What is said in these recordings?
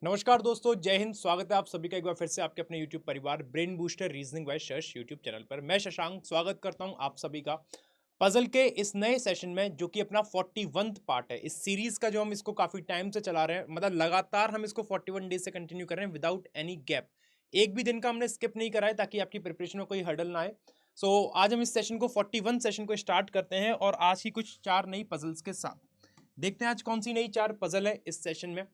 नमस्कार दोस्तों, जय हिंद। स्वागत है आप सभी का एक बार फिर से आपके अपने YouTube परिवार brain booster reasoning by Shash YouTube channel पर। मैं शशांक स्वागत करता हूं आप सभी का पजल के इस नए सेशन में, जो कि अपना 41th पार्ट है इस सीरीज का, जो हम इसको काफी टाइम से चला रहे हैं। मतलब लगातार हम इसको 41 डेज से कंटिन्यू कर रहे हैं विदाउट एनी गैप। एक भी दिन का हमने स्किप नहीं करा है ताकि आपकी प्रिपरेशन में कोई हर्डल ना आए। सो आज हम इस सेशन को 41 सेशन को स्टार्ट करते हैं और आज की कुछ 4 नई पजल्स के साथ देखते हैं आज कौन सी नई 4 पजल है इस सेशन में।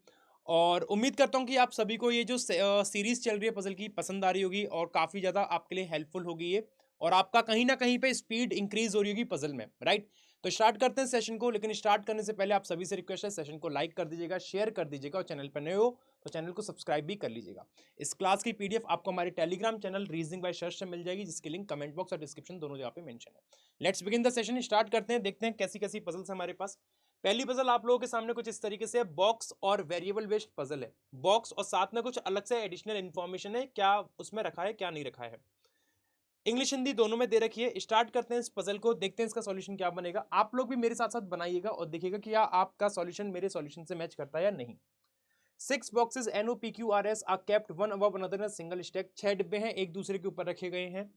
और उम्मीद करता हूँ कि आप सभी को ये जो सीरीज चल रही है पजल की पसंद आ रही होगी और काफ़ी ज़्यादा आपके लिए हेल्पफुल होगी ये, और आपका कहीं ना कहीं पे स्पीड इंक्रीज हो रही होगी पजल में, राइट। तो स्टार्ट करते हैं सेशन को, लेकिन स्टार्ट करने से पहले आप सभी से रिक्वेस्ट है, सेशन को लाइक कर दीजिएगा, शेयर कर दीजिएगा, और चैनल पर नए हो तो चैनल को सब्सक्राइब भी कर लीजिएगा। इस क्लास की पीडीएफ आपको हमारे टेलीग्राम चैनल रीजनिंग बाय शश से मिल जाएगी, जिसकी लिंक कमेंट बॉक्स और डिस्क्रिप्शन दोनों जगह पे मेंशन है। Let's begin the session. Start करते हैं, देखते हैं कैसी कैसी पजल्स हमारे पास। पहली पजल आप लोगों के सामने कुछ इस तरीके से है। बॉक्स और वेरिएबल बेस्ड पजल है। बॉक्स और साथ में कुछ अलग से एडिशनल इंफॉर्मेशन है, क्या उसमें रखा है क्या नहीं रखा है। इंग्लिश हिंदी दोनों में दे रखी है। स्टार्ट करते हैं इस पजल को, देखते हैं इसका सॉल्यूशन क्या बनेगा। आप लोग भी मेरे साथ साथ बनाइएगा और देखिएगा कि आपका सॉल्यूशन मेरे सॉल्यूशन से मैच करता है या नहीं। 6 boxes NOPQRS are kept one above another in a single stack। 6 डिब्बे हैं, एक दूसरे के ऊपर रखे गए हैं।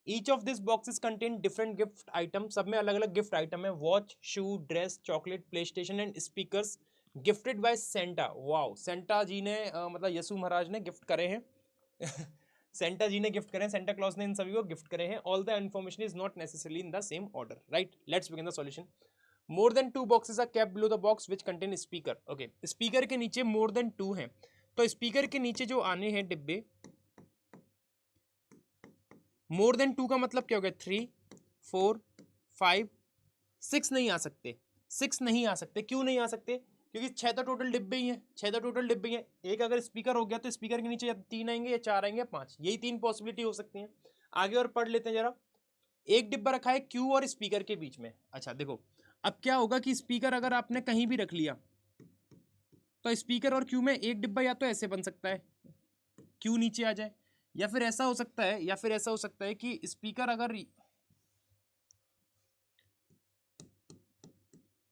Each of this boxes contain different gift item. सब में अलग अलग गिफ्ट आइटम है। Watch, shoe, dress, chocolate, PlayStation and speakers gifted by Santa. Wow, Santa ji ने मतलब यसु महाराज ने गिफ्ट करे हैं। सेंटा जी ने गिफ्ट करे हैं, सेंटा क्लॉज ने इन सभी को गिफ्ट करे हैं। All the information is not necessarily in the same order, right. Let's begin the solution. More than 2 boxes are kept below the box which contain speaker। Okay, speaker के नीचे more than 2 हैं, तो speaker के नीचे जो आने हैं डिब्बे, मोर देन 2 का मतलब क्या हो गया? 3, 4, 5, 6 नहीं आ सकते। 6 नहीं आ सकते, क्यों नहीं आ सकते? क्योंकि 6 तो टोटल डिब्बे ही हैं। 6 तो टोटल डिब्बे ही हैं। एक अगर स्पीकर हो गया तो स्पीकर के नीचे या 3 आएंगे या 4 आएंगे या 5, यही 3 पॉसिबिलिटी हो सकती हैं। आगे और पढ़ लेते हैं जरा। एक डिब्बा रखा है क्यू और स्पीकर के बीच में। अच्छा देखो, अब क्या होगा कि स्पीकर अगर आपने कहीं भी रख लिया तो स्पीकर और क्यू में एक डिब्बा या तो ऐसे बन सकता है, क्यू नीचे आ जाए, या फिर ऐसा हो सकता है, कि स्पीकर अगर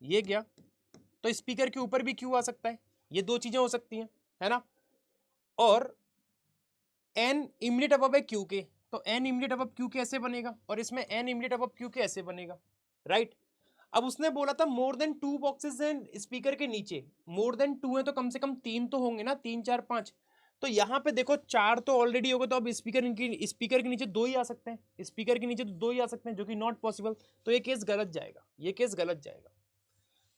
ये गया तो स्पीकर के ऊपर भी क्यू आ सकता है। ये दो चीजें हो सकती हैं, है ना। और एन इमीडिएट अबव है क्यू के, तो एन इमीडिएट अबव क्यू के ऐसे बनेगा, और इसमें एन इमीडिएट अबव क्यू के ऐसे बनेगा, राइट। अब उसने बोला था मोर देन 2 बॉक्सेस हैं स्पीकर के नीचे। मोर देन 2 है तो कम से कम 3 तो होंगे ना, 3, 4, 5। तो यहां पे देखो 4 तो ऑलरेडी हो गए, तो अब स्पीकर के नीचे 2 ही आ सकते हैं। स्पीकर के नीचे तो 2 ही आ सकते हैं, जो कि नॉट पॉसिबल। तो ये केस गलत जाएगा, ये केस गलत जाएगा।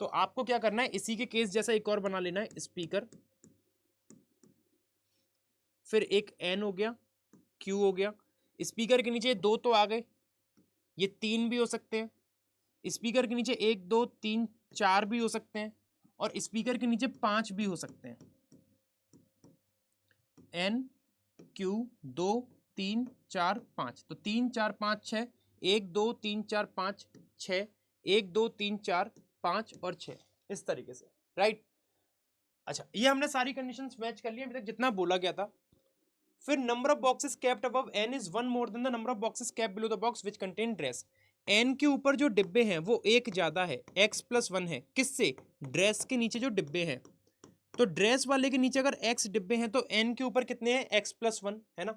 तो आपको क्या करना है, इसी के केस जैसा एक और बना लेना है। स्पीकर, फिर एक एन हो गया, क्यू हो गया। स्पीकर के नीचे 2 तो आ गए, ये 3 भी हो सकते हैं। स्पीकर के नीचे 1, 2, 3, 4 भी हो सकते हैं, और स्पीकर के नीचे 5 भी हो सकते हैं। एन, क्यू, 2, 3, 4, 5, तो 3, 4, 5, 6, 1, 2, 3, 4, 5, 6, 1, 2, 3, 4, 5 और 6, इस तरीके से, राइट। अच्छा, ये हमने सारी कंडीशंस मैच कर ली अभी तक जितना बोला गया था। फिर number of boxes kept above N is 1 more than the number of boxes kept below the box which contain dress. N के ऊपर जो डिब्बे हैं वो एक ज्यादा है, x+1 है। किससे? ड्रेस के नीचे जो डिब्बे हैं। तो ड्रेस वाले के नीचे अगर x डिब्बे हैं तो n के ऊपर कितने हैं? x+1, है ना।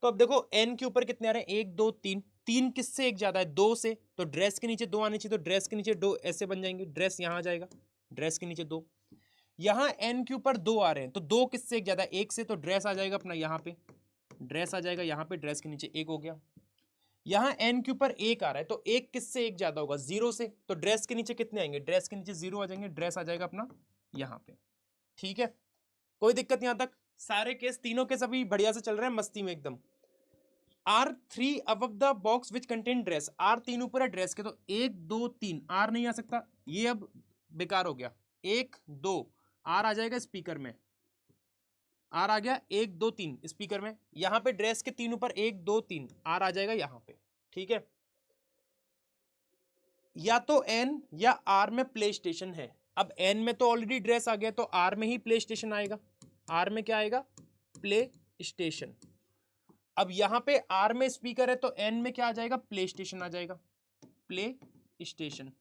तो अब देखो n के ऊपर कितने आ रहे हैं? 1, 2, 3। 3 किससे एक ज्यादा है? 2 से। तो ड्रेस के नीचे 2 आने चाहिए, तो ड्रेस के नीचे 2 ऐसे बन जाएंगे। ड्रेस यहां आ जाएगा, ड्रेस के नीचे 2। यहां n के ऊपर 2 आ रहे हैं, तो 2 किससे एक ज्यादा है? 1 से। तो ड्रेस आ जाएगा अपना यहाँ पे, ड्रेस आ जाएगा यहाँ पे, ड्रेस के नीचे 1 हो गया। यहाँ n के ऊपर 1 आ रहा है, तो 1 किससे एक ज्यादा होगा? 0 से। तो ड्रेस के नीचे कितने आएंगे? ड्रेस के नीचे 0 आ जाएंगे, ड्रेस आ जाएगा अपना यहाँ पे। ठीक है, कोई दिक्कत यहां तक? सारे केस, तीनों केस अभी बढ़िया से चल रहे हैं, मस्ती में एकदम। R3 above the box which contain dress. R3 ऊपर है ड्रेस के, तो 1, 2, 3 R नहीं आ सकता, ये अब बेकार हो गया। 1, 2 R आ जाएगा स्पीकर में, आर आ गया। 1, 2, 3 स्पीकर में। यहां पे ड्रेस के 3 ऊपर 1, 2, 3 आर आ जाएगा यहां पे। ठीक है, या तो एन या आर में प्ले स्टेशन है। अब एन में तो ऑलरेडी ड्रेस आ गया, तो आर में ही प्ले स्टेशन आएगा। आर में क्या आएगा? Play station. अब यहां पे आर में स्पीकर है, तो एन में क्या आ जाएगा? प्ले स्टेशन आ जाएगा, प्ले स्टेशन।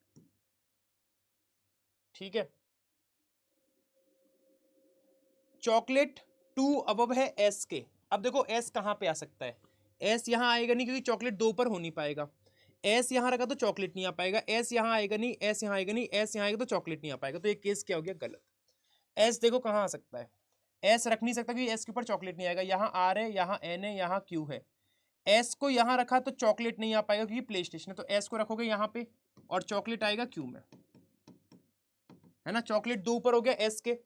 ठीक है, चॉकलेट 2 अबव है एस के। अब देखो एस कहाँ पे आ सकता है, एस यहाँ आएगा नहीं क्योंकि चॉकलेट 2 पर हो नहीं पाएगा, एस यहाँ रखा तो चॉकलेट नहीं आ पाएगा, एस यहाँ आएगा नहीं, एस यहाँ आएगा नहीं, एस यहाँ आएगा तो चॉकलेट नहीं आ पाएगा, तो ये केस क्या हो गया, गलत। एस देखो कहाँ आ सकता है, एस रख नहीं सकता क्योंकि एस के ऊपर चॉकलेट नहीं आएगा, यहाँ आर है, यहाँ एन है, यहाँ क्यू है, एस को यहाँ रखा तो चॉकलेट नहीं आ पाएगा क्योंकि प्ले स्टेशन है, तो एस को रखोगे यहाँ पे और चॉकलेट आएगा क्यू में, है ना, चॉकलेट 2 ऊपर हो गया एस के।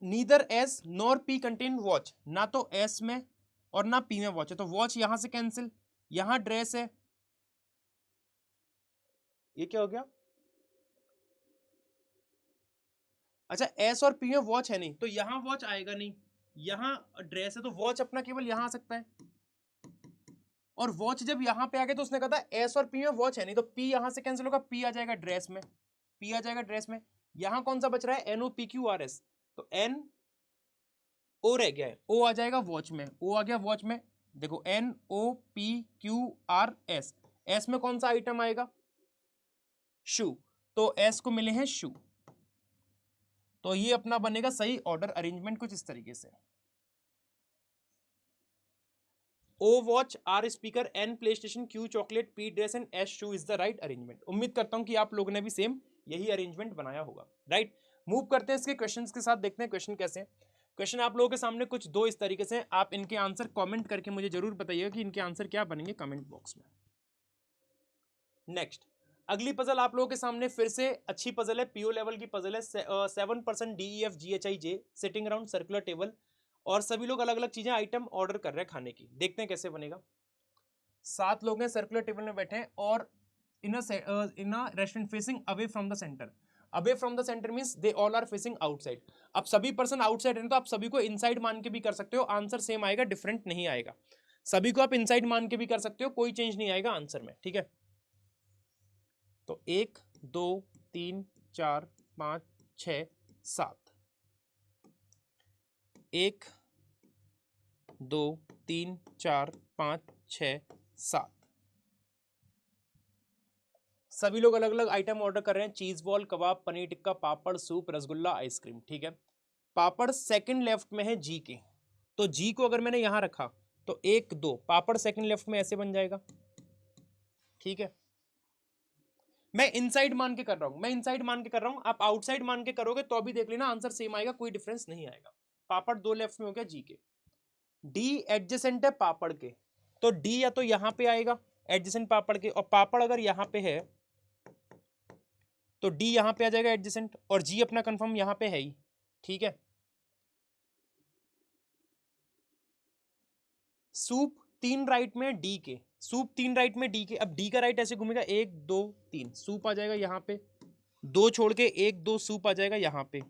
Neither S nor P contain watch, ना तो एस में और ना पी में वॉच है, तो वॉच यहां से कैंसिल, यहां ड्रेस है, ये क्या हो गया, अच्छा एस और पी में वॉच है नहीं तो यहां वॉच आएगा नहीं, यहां ड्रेस है तो वॉच अपना केवल यहां आ सकता है, और वॉच जब यहां पे आ गया तो उसने कहा था एस और पी में वॉच है नहीं, तो पी यहां से कैंसिल होगा, पी आ जाएगा ड्रेस में, पी आ जाएगा ड्रेस में, यहां कौन सा बच रहा है, N O P Q R S, तो एन ओ रह गया है, ओ आ जाएगा वॉच में, ओ आ गया वॉच में, देखो N O P Q R S, S में कौन सा आइटम आएगा, शू, तो एस को मिले हैं शू, तो ये अपना बनेगा सही ऑर्डर अरेंजमेंट कुछ इस तरीके से, O watch, R speaker, N PlayStation, Q chocolate, P dress and S shoe is the right arrangement. उम्मीद करता हूं कि आप लोगों ने भी सेम यही अरेंजमेंट बनाया होगा, राइट। मूव करते हैं इसके क्वेश्चंस के साथ, देखते हैं क्वेश्चन कैसे हैं। क्वेश्चन आप लोगों के सामने कुछ दो इस तरीके से, आप इनके आंसर कमेंट करके मुझे जरूर बताइएगा कि इनके आंसर क्या बनेंगे कमेंट बॉक्स में। नेक्स्ट अगली पजल आप लोगों के सामने फिर से अच्छी पजल है, पीओ लेवल की पजल है, 7% DEFGHIJ sitting around circular table, और सभी लोग अलग अलग चीजें आइटम ऑर्डर कर रहे हैं खाने की, देखते हैं कैसे बनेगा। 7 लोग हैं सर्कुलर टेबल में बैठे हैं और in a restaurant facing away from the centre, away from the centre means they all are facing outside. अब सभी पर्सन आउटसाइड हैं तो आप सभी को इनसाइड मान के भी कर सकते हो, आंसर सेम आएगा, डिफरेंट नहीं आएगा। सभी को आप इनसाइड मान के भी कर सकते हो, कोई चेंज नहीं आएगा आंसर में, ठीक है। तो 1 2 3 4 5 6 7, 1 2 3 4 5 6 7, सभी लोग अलग अलग आइटम ऑर्डर कर रहे हैं, चीज बॉल, कबाब, पनीर टिक्का, पापड़, सूप, रसगुल्ला, आइसक्रीम, ठीक है। पापड़ सेकंड लेफ्ट में है जी के, तो जी को अगर मैंने यहां रखा तो 1 2, पापड़ सेकंड लेफ्ट में ऐसे बन जाएगा, ठीक है। मैं इनसाइड मान के कर रहा हूं, मैं इनसाइड मान के कर रहा हूं, आप आउटसाइड मान के करोगे तो भी देख लेना आंसर सेम आएगा, कोई डिफरेंस नहीं आएगा। पापड़ 2 लेफ्ट में हो गया जी के। डी एडजेसेंट है पापड़ के, तो डी या तो यहां पे आएगा एडजेसेंट पापड़ के, और पापड़ अगर यहां पे है तो डी यहां पे आ जाएगा एडजेसेंट, और जी अपना कंफर्म यहां पे है ही, ठीक है। सूप 3 राइट में डी के, सूप 3 राइट में डी के, अब डी का राइट ऐसे घूमेगा 1 2 3, सूप आ जाएगा यहां पे, 2 छोड़ के 1 2 सूप आ जाएगा यहां पे,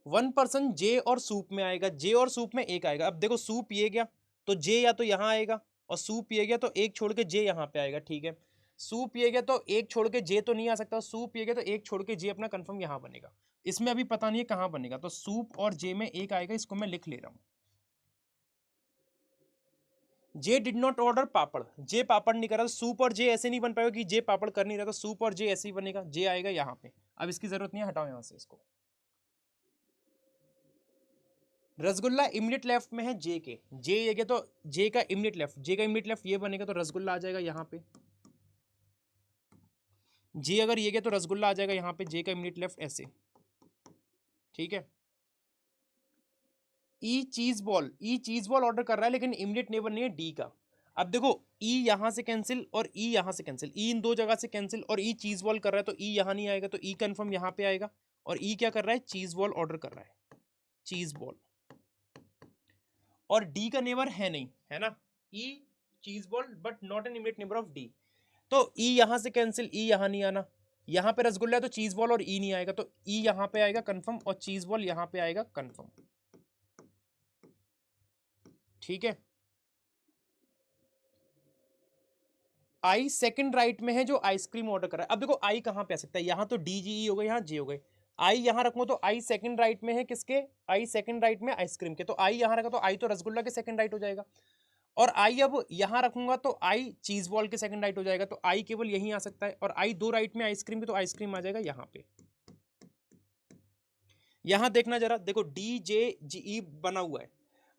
1% जे और सूप में आएगा, जे और सूप में एक आएगा। अब देखो सूप ये गया तो जे या तो यहां आएगा, और सूप ये गया तो एक छोड़ के जे यहां पे आएगा, ठीक है। सूप ये गया तो एक छोड़ के जे तो नहीं आ सकता, सूप ये गया तो एक छोड़ के जे अपना कंफर्म यहां बनेगा, इसमें अभी पता नहीं है कहां बनेगा, तो सूप और जे में एक आएगा, इसको मैं लिख ले रहा हूं। जे डिड नॉट ऑर्डर पापड़, जे पापड़ नहीं कर रहा, सूप और जे ऐसे नहीं बन पाएगा कि जे पापड़ कर नहीं रहा, तो सूप और जे ऐसे ही बनेगा, जे आएगा यहां पे, अब इसकी जरूरत नहीं है, हटाओ यहां से इसको। रसगुल्ला इमीडिएट लेफ्ट में है जे के, जे ये गया तो जे का इमीडिएट लेफ्ट, जे का इमीडिएट लेफ्ट ये बनेगा तो रसगुल्ला आ जाएगा यहाँ पे, जे अगर ये गया तो रसगुल्ला आ जाएगा यहाँ पे, जे का इमीडिएट लेफ्ट ऐसे, ठीक है। ई चीज बॉल, ई चीज बॉल ऑर्डर कर रहा है लेकिन इमीडिएट नेबर नहीं है डी का। अब देखो ई यहां से कैंसिल और ई यहां से कैंसिल, ई इन दो जगह से कैंसिल, और ई चीज बॉल कर रहा है तो ई यहां नहीं आएगा, तो ई कंफर्म यहां पे आएगा, और ई क्या कर रहा है, चीज बॉल ऑर्डर कर रहा है, चीज बॉल, और डी का नेबर है नहीं, है ना, ई चीज बॉल but not an immediate neighbour of D, तो ई यहां से कैंसिल, ई यहां नहीं आना, यहां पे रसगुल्ला है तो चीज बॉल और ई नहीं आएगा, तो ई यहां पे आएगा कंफर्म, और चीज बॉल यहां पे आएगा कंफर्म, ठीक है। आई सेकंड राइट में है जो आइसक्रीम ऑर्डर कर रहा है। अब देखो आई कहां पे आ सकता है, यहां तो डी जी ई हो गए, यहां जे हो गए, आई यहां रखो तो आई सेकंड राइट में है किसके, आई सेकंड राइट में आइसक्रीम के, तो आई यहां रखा तो आई तो रसगुल्ला के सेकंड राइट हो जाएगा, और आई अब यहां रखूंगा तो आई चीज बॉल के सेकंड राइट हो जाएगा, तो आई केवल यहीं आ सकता है, और आई दो राइट में आइसक्रीम के, तो आइसक्रीम आ जाएगा यहां पे। यहां देखना जरा, देखो डी जे जी ई बना हुआ है,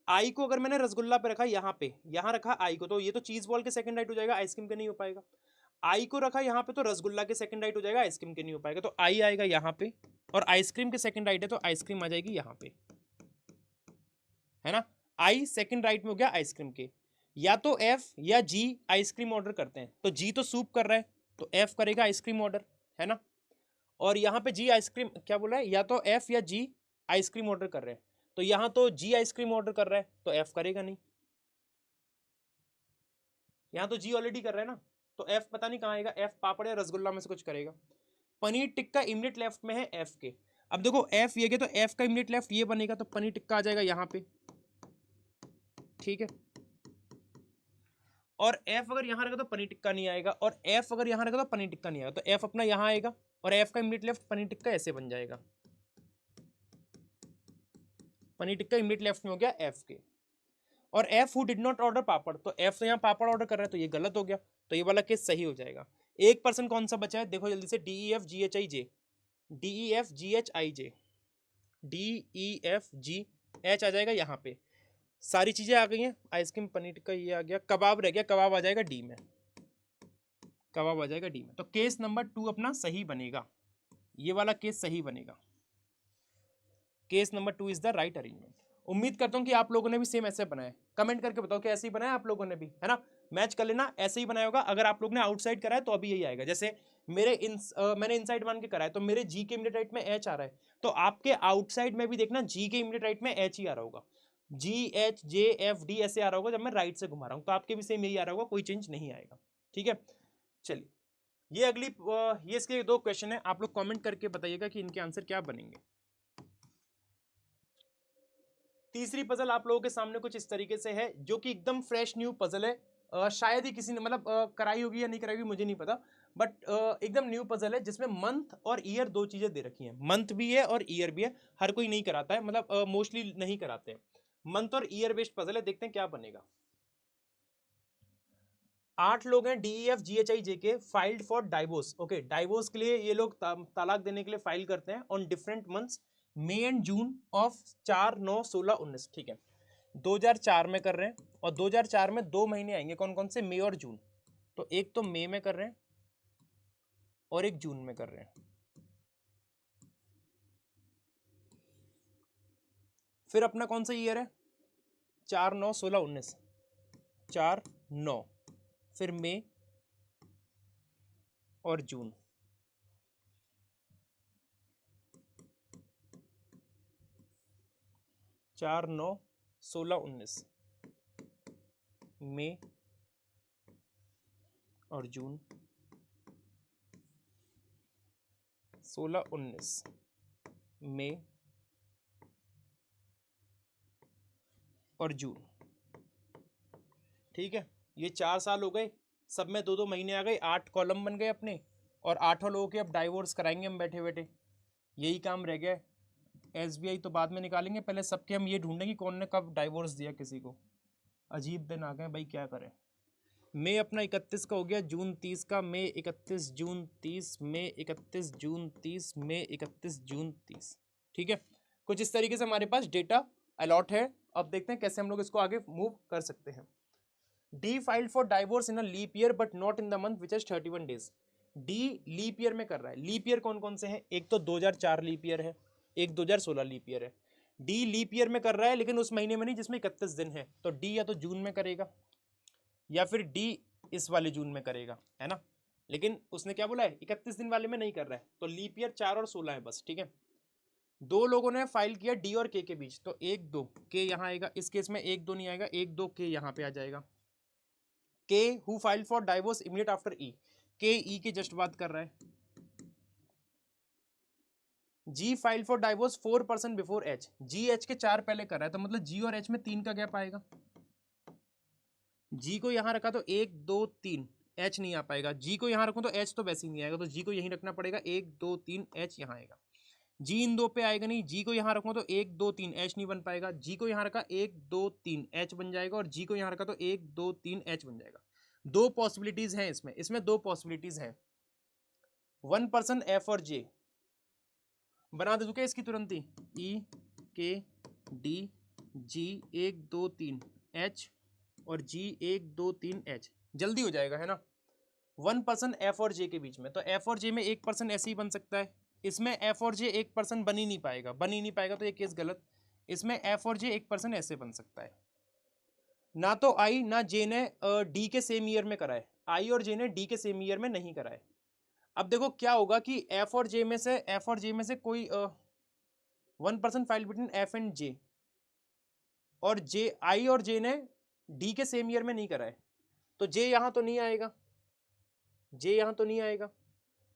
आई को अगर मैंने रसगुल्ला पे रखा यहाँ पे, यहां रखा आई को, तो ये तो चीज बॉल के सेकंड राइट हो जाएगा, आइसक्रीम के नहीं हो पाएगा। आई को रखा यहाँ पे तो रसगुल्ला के सेकंड राइट हो जाएगा, आइसक्रीम के नहीं हो पाएगा, तो आई आएगा यहाँ पे, और आइसक्रीम के सेकंड राइट है तो आइसक्रीम आ जाएगी यहाँ पे, है ना। आई सेकंड राइट में हो गया आइसक्रीम के, या तो एफ या जी आइसक्रीम ऑर्डर करते हैं, तो जी तो सूप कर रहा है तो एफ करेगा आइसक्रीम ऑर्डर, है ना। और यहाँ पे जी आइसक्रीम क्या बोला है, या तो एफ या जी आइसक्रीम ऑर्डर कर रहे हैं, तो यहाँ तो जी आइसक्रीम ऑर्डर कर रहा है तो एफ करेगा नहीं, यहाँ तो जी ऑलरेडी कर रहा है ना, तो एफ पता नहीं कहाँ आएगा, एफ पापड़ या रसगुल्ला में से कुछ करेगा। पनीर टिक्का इमीडिएट लेफ्ट में है एफ के, अब देखो एफ ये के, तो एफ का इमीडिएट लेफ्ट ये बनेगा, तो पनीर टिक्का आ जाएगा यहाँ पे, ठीक है। और एफ अगर यहाँ रहेगा तो पनीर टिक्का नहीं आएगा, और एफ अगर यहाँ रहेगा तो पनीर टिक्का नहीं आएगा, तो एफ अपना यहाँ आएगा, और एफ का इमीडिएट लेफ्ट पनीर टिक्का ऐसे बन जाएगा, पनीर टिक्का इमीडिएट लेफ्ट में हो गया एफ के। और F who did not order papad, तो एफ तो यहाँ पापड़ ऑर्डर कर रहा है, तो ये गलत हो गया, तो ये वाला केस सही हो जाएगा। एक पर्सन कौन सा बचा है, देखो जल्दी से, D E F G H I J, D E F G H I J, D E F G H आ जाएगा यहाँ पे, सारी चीजें आ गई हैं, आइसक्रीम पनीर टिक्का ये आ गया, कबाब रह गया, कबाब आ जाएगा डी में, कबाब आ जाएगा डी में, तो केस नंबर 2 अपना सही बनेगा, ये वाला केस सही बनेगा, case number 2 is the right arrangement. उम्मीद करता हूं कि आप लोगों ने भी सेम ऐसे बनाया, कमेंट करके बताओ कि ऐसे ही बनाया आप लोगों ने भी, है ना। मैच कर लेना, ऐसे ही बनाया होगा, अगर आप लोग ने आउटसाइड कराया तो अभी यही आएगा, जैसे मैंने इनसाइड मान के कराया तो मेरे जी के इमीडिएट राइट में एच आ रहा है, तो आपके आउटसाइड में भी देखना जी के इमीडिएट राइट में एच ही आ रहा होगा, जी एच जे एफ डी ऐसे आ रहा होगा जब मैं राइट से घुमा रहा हूँ, तो आपके भी सेम यही आ रहा होगा, कोई चेंज नहीं आएगा, ठीक है। चलिए ये अगली ये इसके 2 क्वेश्चन है, आप लोग कमेंट करके बताइएगा कि इनके आंसर क्या बनेंगे। तीसरी पजल आप लोगों के सामने कुछ इस तरीके से है, जो कि एकदम फ्रेश न्यू पजल है, शायद ही किसी ने मतलब कराई होगी या नहीं कराई होगी मुझे नहीं पता, बट एकदम न्यू पजल है, जिसमें मंथ और ईयर 2 चीजें दे रखी हैं, मंथ भी है और ईयर भी है, हर कोई नहीं कराता है, मतलब मोस्टली नहीं कराते हैं, मंथ और ईयर बेस्ड पजल है, देखते हैं क्या बनेगा। 8 लोग हैं, D E F G H I J के, filed for divorce, okay, divorce के लिए ये लोग तलाक देने के लिए फाइल करते हैं on different months, May and June of 4, 9, 16, 19, ठीक है, 2004 में कर रहे हैं, और 2004 में 2 महीने आएंगे, कौन कौन से, मई और जून, तो एक तो मई में कर रहे हैं और एक जून में कर रहे हैं। फिर अपना कौन सा ईयर है, 4, 9, 16, 19, 4, 9, फिर मई और जून, चार, 9, 16, 19, मई और जून, 16, 19, मई और जून, ठीक है। ये 4 साल हो गए, सब में 2-2 महीने आ गए, 8 कॉलम बन गए अपने, और 8 लोगों के अब डाइवोर्स कराएंगे हम बैठे बैठे, यही काम रह गया है। एसबीआई तो बाद में निकालेंगे, पहले सबके हम ये ढूंढेंगे कौन ने कब डाइवोर्स दिया किसी को, अजीब दिन आ गए भाई, क्या करें। मई अपना 31 का हो गया, जून 30 का, मई 31, जून 30, मई 31, जून 30, मई 31, जून 30, ठीक है। कुछ इस तरीके से हमारे पास डेटा अलॉट है, अब देखते हैं कैसे हम लोग इसको आगे मूव कर सकते हैं। D filed for divorce in a leap year but not in the month which is 31 days, D leap year में कर रहा है, लीप ईयर कौन कौन से हैं, एक तो 2004 लीप ईयर है, एक 2016 लीप ईयर है, डी लीप ईयर में कर रहा है लेकिन उस महीने में नहीं जिसमें 31 दिन है, तो डी या तो जून में करेगा या फिर डी इस वाले जून में करेगा, है ना, लेकिन उसने क्या बोला है 31 दिन वाले में नहीं कर रहा है, तो लीप ईयर 4 और 16 है बस, ठीक है। 2 लोगों ने फाइल किया डी और के बीच, तो 1, 2 के यहाँ आएगा, इस केस में 1, 2 नहीं आएगा, 1, 2 के यहाँ पे आ जाएगा। K who file for divorce immediate after E, K E K just बात कर रहा है। G file for divorce 4% before H, G H के 4 पहले कर रहा है, तो मतलब जी और एच में 3 का गैप आएगा, जी को यहां रखा तो 1, 2, 3, एच नहीं आ पाएगा, जी को यहां रखूं तो एच तो वैसे ही नहीं आएगा, तो जी को यहीं रखना पड़ेगा, 1, 2, 3, एच यहां आएगा। जी इन दो पे आएगा नहीं, जी को यहाँ रखूंगा तो 1 2 3 एच नहीं बन पाएगा, जी को यहाँ रखा 1 2 3 एच बन जाएगा, और जी को यहाँ रखा तो 1 2 3 एच बन जाएगा। दो पॉसिबिलिटीज हैं इसमें दो पॉसिबिलिटीज हैं। वन पर्सन एफ और जे बना दे क्या इसकी तुरंत ही, ई के डी जी 1 2 3 एच और जी 1 2 3 एच, जल्दी हो जाएगा है ना। वन पर्सन एफ और जे के बीच में, तो एफ और जे में एक पर्सन ऐसे ही बन सकता है, इसमें एफ और जे एक पर्सन बन ही नहीं पाएगा, तो ये केस गलत। इसमें एफ और जे एक पर्सन ऐसे बन सकता है। ना तो आई ना जे ने डी के सेम ईयर में करा है, आई और जे ने डी के सेम ईयर में नहीं करा है। अब देखो क्या होगा कि एफ और जे में से कोई one person file between F and J, और जे आई और जे ने डी के सेम ईयर में नहीं करा है, तो जे यहां तो नहीं आएगा,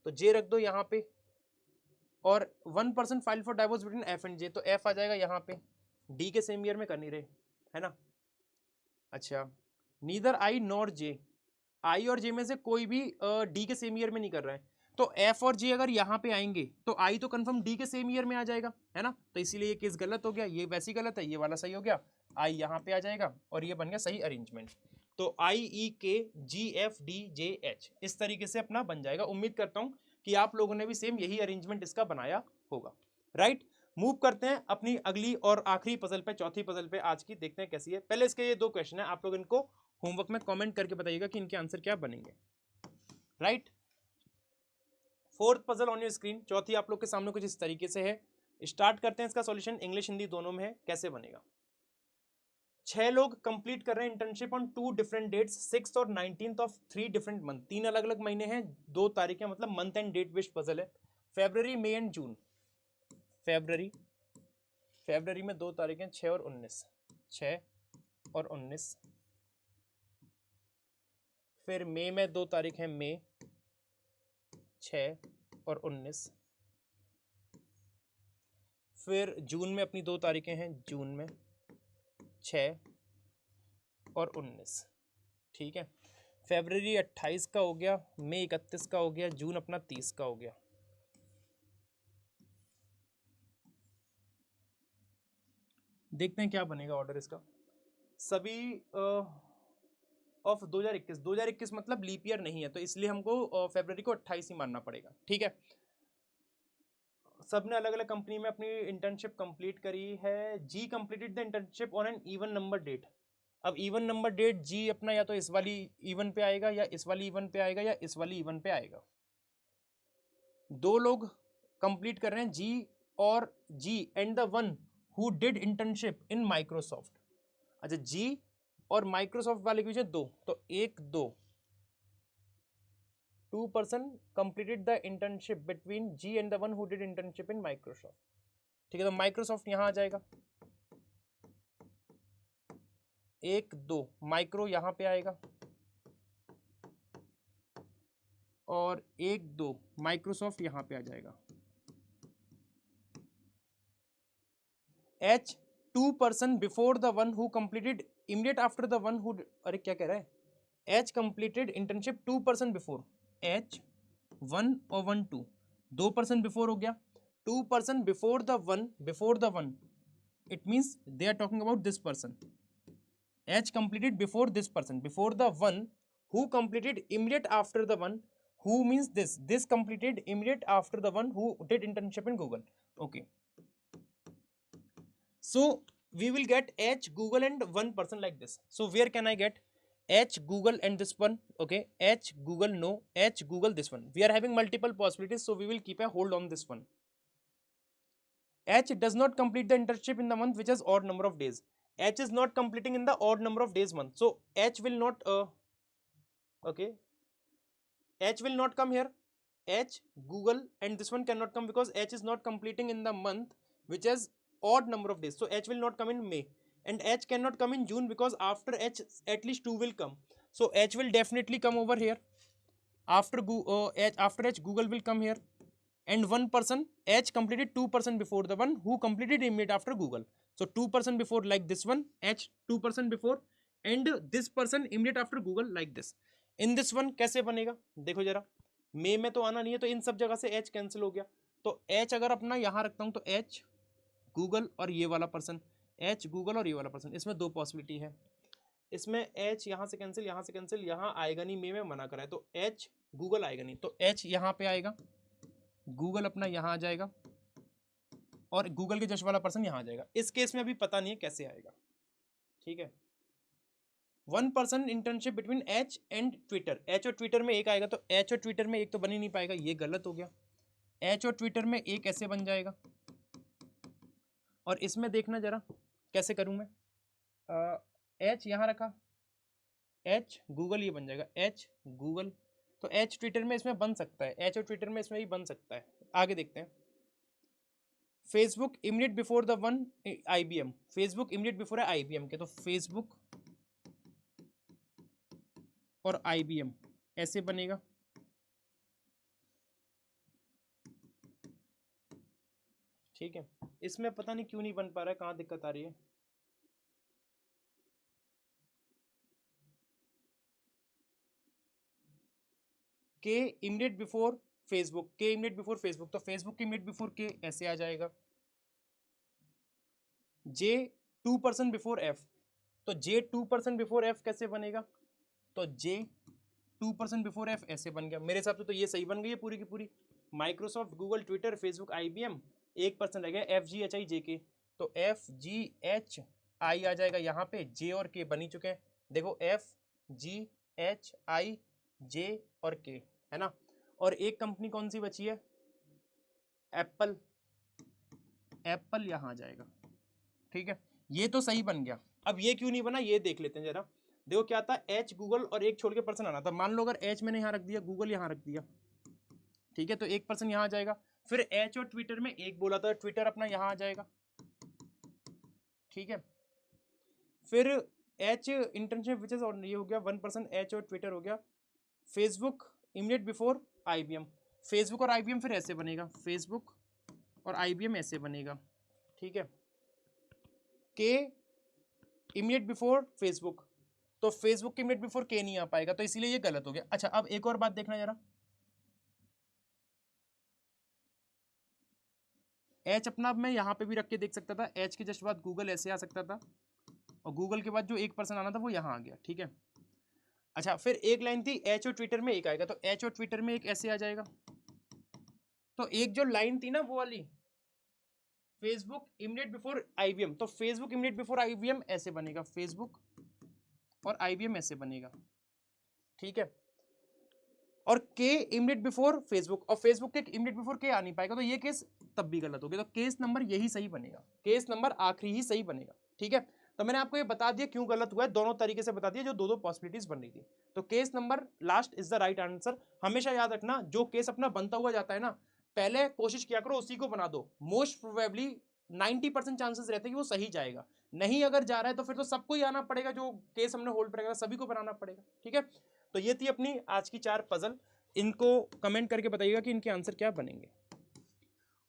तो जे रख दो यहाँ पे। और one person file for divorce between F and J, तो एफ आ जाएगा यहाँ पे, डी के सेम ईयर में कर नहीं रहे है ना। अच्छा, नीदर आई नॉर जे, आई और जे में से कोई भी डी के सेम ईयर में नहीं कर रहा है, तो एफ और जे अगर यहाँ पे आएंगे तो आई तो कंफर्म डी के सेम ईयर में आ जाएगा है ना, तो इसीलिए ये केस गलत हो गया, ये वैसी गलत है, ये वाला सही हो गया, आई यहाँ पे आ जाएगा और ये बन गया सही अरेंजमेंट। तो आई ई के जी एफ डी जे एच इस तरीके से अपना बन जाएगा। उम्मीद करता हूं कि आप लोगों ने भी सेम यही अरेंजमेंट इसका बनाया होगा, राइट। मूव करते हैं अपनी अगली और आखिरी पजल पे, चौथी पजल पे आज की, देखते हैं कैसी है। पहले इसके ये दो क्वेश्चन है, आप लोग इनको होमवर्क में कमेंट करके बताइएगा कि इनके आंसर क्या बनेंगे, right. Fourth puzzle on your screen, चौथी आप लोग के सामने कुछ इस तरीके से है। स्टार्ट करते हैं इसका सॉल्यूशन, इंग्लिश हिंदी दोनों में है, कैसे बनेगा। 6 लोग कंप्लीट कर रहे हैं internship on 2 different dates, 6th और 19th ऑफ 3 डिफरेंट मंथ, 3 अलग अलग महीने हैं, 2 तारीखें, मतलब month and date based puzzle है। फरवरी मई एंड जून, फरवरी में 2 तारीखें 6 और 19, 6 और 19। फिर मई में 2 तारीख है, मई 6 और 19। फिर जून में अपनी 2 तारीखें हैं, जून में 6 और 19, ठीक है। फरवरी 28 का हो गया, मई 31 का हो गया, जून अपना 30 का हो गया। देखते हैं क्या बनेगा ऑर्डर इसका। सभी ऑफ 2021 मतलब लीप ईयर नहीं है, तो इसलिए हमको फरवरी को 28 ही मानना पड़ेगा, ठीक है। सबने अलग अलग कंपनी में अपनी इंटर्नशिप कंप्लीट करी है। G completed the internship on an even number date. अब इवन नंबर डेट जी अपना या तो इस वाली इवन पे आएगा, या इस वाली इवन पे आएगा, या इस वाली इवन पे आएगा। 2 लोग कंप्लीट कर रहे हैं, जी और G and the one who did internship in Microsoft. अच्छा, जी और माइक्रोसॉफ्ट वाले के बीच 2, तो 1 2 2 person completed the internship between G and the one who did internship in Microsoft, ठीक है। तो माइक्रोसॉफ्ट यहां आ जाएगा, 1 2 माइक्रो यहां पे आएगा, और 1 2 माइक्रोसॉफ्ट यहां पे आ जाएगा। H 2 person before the one who completed immediate after the one who, अरे क्या कह रहा है, H completed internship 2 person before, H 1 और 1 2, 2 person before हो गया, 2 person before the one, it means they are talking about this person. H completed before this person, before the one who completed immediate after the one who, means this completed immediate after the one who did internship in Google. Okay, so we will get H Google and one person like this. So where can I get H Google and this one? Okay, H Google, no, H Google this one. We are having multiple possibilities, so we will keep a hold on this one. H does not complete the internship in the month which has odd number of days. H is not completing in the odd number of days month, so H will not okay, H will not come here. H Google and this one cannot come because H is not completing in the month which has odd number of days, so H will not come in May, and H cannot come in June because after H at least 2 will come, so H will definitely come over here. After H Google will come here, and one person H completed 2 person before the one who completed immediate after Google, so 2 person before like this one, H 2 person before, and this person immediate after Google like this. In this one कैसे बनेगा देखो जरा, मे में तो आना नहीं है, तो इन सब जगह से H कैंसिल हो गया, तो एच अगर अपना यहाँ रखता हूँ तो एच गूगल और ये वाला पर्सन, एच गूगल और ये वाला पर्सन, इसमें दो पॉसिबिलिटी है। इसमें एच यहाँ से कैंसिल, यहाँ से कैंसिल, यहाँ आएगा नहीं, में मना करा है, तो एच गूगल आएगा नहीं, तो एच यहाँ पे आएगा, गूगल अपना यहाँ आ जाएगा और गूगल के जस्ट वाला पर्सन यहाँ आ जाएगा। इस केस में अभी पता नहीं है कैसे आएगा, ठीक है। 1% internship between H and Twitter, H और ट्विटर में एक आएगा, तो एच और ट्विटर में एक तो बन ही नहीं पाएगा, ये गलत हो गया। एच और ट्विटर में एक ऐसे बन जाएगा, और इसमें देखना जरा कैसे करूं मैं, एच यहाँ रखा, एच गूगल ये बन जाएगा, एच गूगल, तो एच ट्विटर में इसमें बन सकता है, एच और ट्विटर में इसमें भी बन सकता है। आगे देखते हैं। Facebook immediate before the one IBM, Facebook immediate before है आईबीएम के, तो फेसबुक और आईबीएम ऐसे बनेगा, ठीक है। इसमें पता नहीं क्यों नहीं बन पा रहा है, कहाँ दिक्कत आ रही है। के इमीडिएट बिफोर फेसबुक, के इमीडिएट बिफोर फेसबुक, तो फेसबुक के इमीडिएट बिफोर के ऐसे आ जाएगा। जे 2% बिफोर एफ, तो जे 2% बिफोर एफ कैसे बनेगा, तो जे 2% बिफोर एफ ऐसे बन गया। मेरे हिसाब से तो ये सही बन गई है पूरी की पूरी। Microsoft, Google, Twitter, Facebook, IBM, 1% रह गया, F G H I J के, तो एफ जी एच आई आ जाएगा यहाँ पे, जे और के बन ही चुके हैं। देखो एफ जी एच आई जे और के, है ना। और एक कंपनी कौन सी बची है, एप्पल, एप्पल यहाँ आ जाएगा, ठीक है। ये तो सही बन गया। अब ये क्यों नहीं बना ये देख लेते हैं जरा। देखो क्या था, एच गूगल और एक छोड़ के पर्सन आना था। मान लो अगर एच मैंने यहाँ रख दिया, गूगल यहाँ रख दिया, ठीक है, तो एक पर्सन यहाँ आ जाएगा। फिर एच और ट्विटर में एक बोला था, ट्विटर अपना यहाँ आ जाएगा, ठीक है। फिर एच इंटर्नशिप विच इज, और ये हो गया 1% एच और ट्विटर हो गया। Facebook immediate before IBM, Facebook और आईबीएम फिर ऐसे बनेगा, फेसबुक और आईबीएम ऐसे बनेगा, ठीक है। के इमीडिएट बिफोर फेसबुक, तो फेसबुक के इमीडिएट बिफोर के नहीं आ पाएगा, तो इसीलिए ये गलत हो गया। अच्छा अब एक और बात देखना जरा, एच अपना अब मैं यहाँ पे भी रख के देख सकता था, एच के जस्ट बाद गूगल ऐसे आ सकता था, और गूगल के बाद जो एक पर्सन आना था वो यहाँ आ गया, ठीक है। अच्छा फिर एक लाइन थी, एच और ट्विटर में एक आएगा, तो एच और ट्विटर में एक ऐसे आ जाएगा। तो एक जो लाइन थी ना वो वाली, फेसबुक इमीडिएट बिफोर आईबीएम, तो फेसबुक इमीडिएट बिफोर आईबीएम ऐसे बनेगा, फेसबुक और आईबीएम ऐसे बनेगा, ठीक है। और के इमीडिएट बिफोर फेसबुक, और फेसबुक के इमीडिएट बिफोर के आ नहीं पाएगा, तो ये केस तब भी गलत हो गया। तो केस नंबर यही सही बनेगा, केस नंबर आखिरी ही सही बनेगा, ठीक है। तो मैंने आपको ये बता दिया क्यों गलत हुआ है, दोनों तरीके से बता दिया, जो दो दो पॉसिबिलिटीज बन रही थी। तो case number last is the right answer. हमेशा याद रखना, जो केस अपना बनता हुआ जाता है ना, पहले कोशिश किया करो उसी को बना दो। मोस्ट प्रोबेबली 90% चांसेस रहते हैं कि वो सही जाएगा। नहीं अगर जा रहा है तो फिर तो सबको ही आना पड़ेगा, जो केस हमने होल्ड पर सभी को बनाना पड़ेगा, ठीक है। तो ये थी अपनी आज की 4 पजल। इनको कमेंट करके बताइएगा कि इनके आंसर क्या बनेंगे,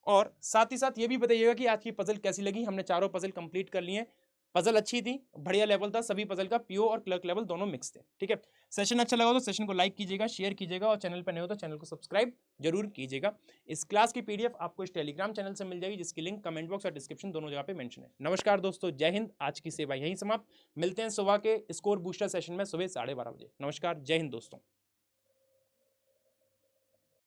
और साथ ही साथ ये भी बताइएगा कि आज की पजल कैसी लगी। हमने चारों पजल कंप्लीट कर लिए हैं। पजल अच्छी थी, बढ़िया लेवल था, सभी पजल का पीओ और क्लर्क लेवल दोनों मिक्स थे, ठीक है। सेशन अच्छा लगा तो सेशन को लाइक कीजिएगा, शेयर कीजिएगा, और चैनल पर नए हो तो चैनल को सब्सक्राइब जरूर कीजिएगा। इस क्लास की पीडीएफ आपको इस टेलीग्राम चैनल से मिल जाएगी, जिसकी लिंक कमेंट बॉक्स और डिस्क्रिप्शन दोनों जगह पे मेंशन है। नमस्कार दोस्तों, जय हिंद। आज की सेवा यहीं समाप्त। मिलते हैं सुबह के स्कोर बूस्टर सेशन में सुबह 12:30 बजे। नमस्कार, जय हिंद दोस्तों।